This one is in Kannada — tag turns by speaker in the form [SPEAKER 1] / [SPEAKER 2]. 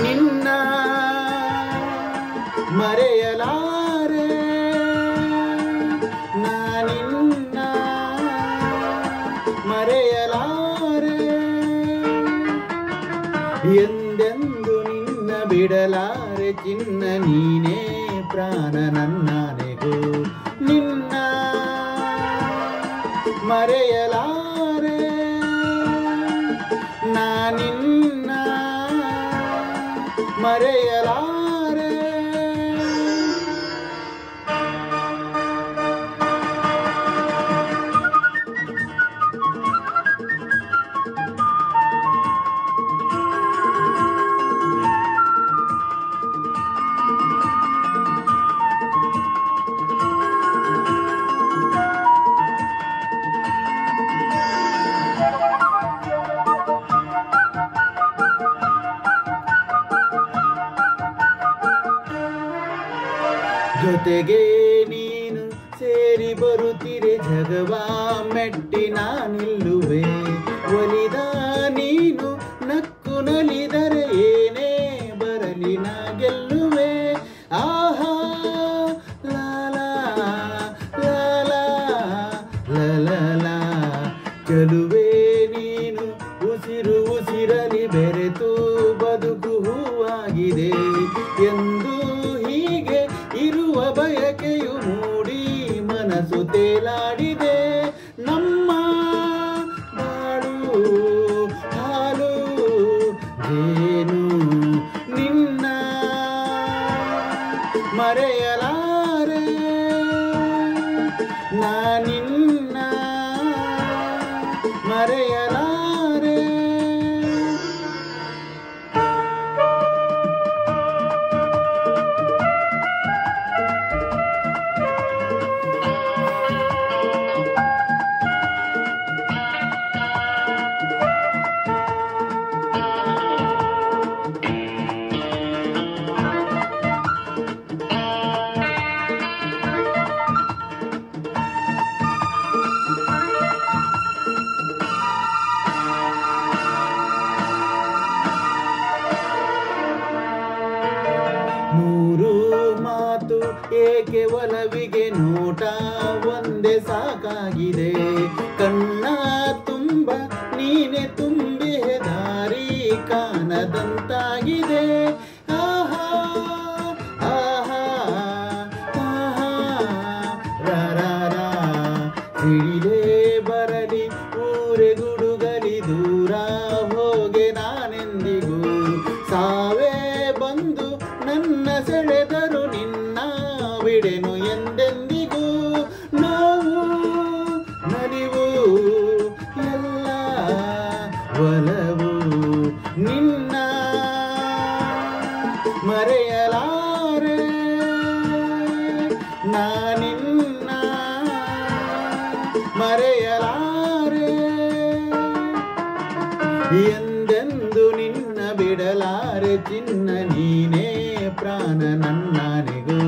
[SPEAKER 1] ನಿನ್ನ ಮರೆಯಲಾರೆ ನಾನಿನ್ನ ಮರೆಯಲಾರೆ ಎಂದೆಂದು ನಿನ್ನ ಬಿಡಲಾರೆ ಚಿನ್ನ ನೀನೇ ಪ್ರಾಣ ನನ್ನನೆಗೂ ನಿನ್ನ ಮರೆಯಲಾರೆ ನಾನಿನ್ನ ಮರೆಯಲಾರೆ ಜೊತೆಗೆ ನೀನು ಸೇರಿ ಬರುತ್ತಿರೆ ಜಗವ ಮೆಟ್ಟಿ ನಾನಿಲ್ಲುವೆ ಒಲಿದ ನೀನು ನಕ್ಕು ನಲಿದರೆ ಏನೇ ಬರಲಿ ನಾ ಗೆಲ್ಲುವೆ ಆಹಾ ಲಾಲಾ ಲಾಲಾ ಲಲಲಾ ಚೆಲುವೆ ನೀನು ಉಸಿರು ಉಸಿರಲಿ ಬೆರೆತು ಬದುಕು ಹೂವಾಗಿದೆ ಎಂದು ಹೀಗೆ ಇರುವ ಬಯಕೆಯು ಮೂಡಿ ಮನಸ್ಸು ತೇಲಾಡಿದೆ ನಮ್ಮ ಬಾಳು ಹಾಲು ಜೇನು ನಿನ್ನ ಮರೆಯಲಾರೆ ನಾನಿನ್ನ ಮರೆಯಲಾರೆ ನೂರು ಮಾತು ಏಕೆ ಒಲವಿಗೆ ನೋಟ ಒಂದೇ ಸಾಕಾಗಿದೆ ಕಣ್ಣ ತುಂಬ ನೀನೆ ತುಂಬಿ ದಾರಿ ಕಾಣದಂತಾಗಿದೆ ಆಹಾ ಆಹಾ ಆಹಾ ರಾರ ತಿಳಿಲೇ ಬರಲಿ ಊರೆ ಗುಡುಗಲಿ ದೂರ ಹೋಗೆ ನಾನೆಂದಿಗೂ ಸಾವೇ ಬಂದು ನನ್ನ ಸೆಳೆದರು ನಿನ್ನ ಬಿಡೆನು ಎಂದೆಂದಿಗೂ ನೋವು ನಲಿವು ಎಲ್ಲ ಒಲವು ನಿನ್ನ ಮರೆಯಲಾರೆ ನಾನಿನ್ನ ಮರೆಯಲಾರೆ ಎಂದೆಂದು ನಿನ್ನ ಬಿಡಲಾರೆ ಚಿನ್ನ ನೀನೇ ಪ್ರಾಣ ನನ್ನನೆಗೂ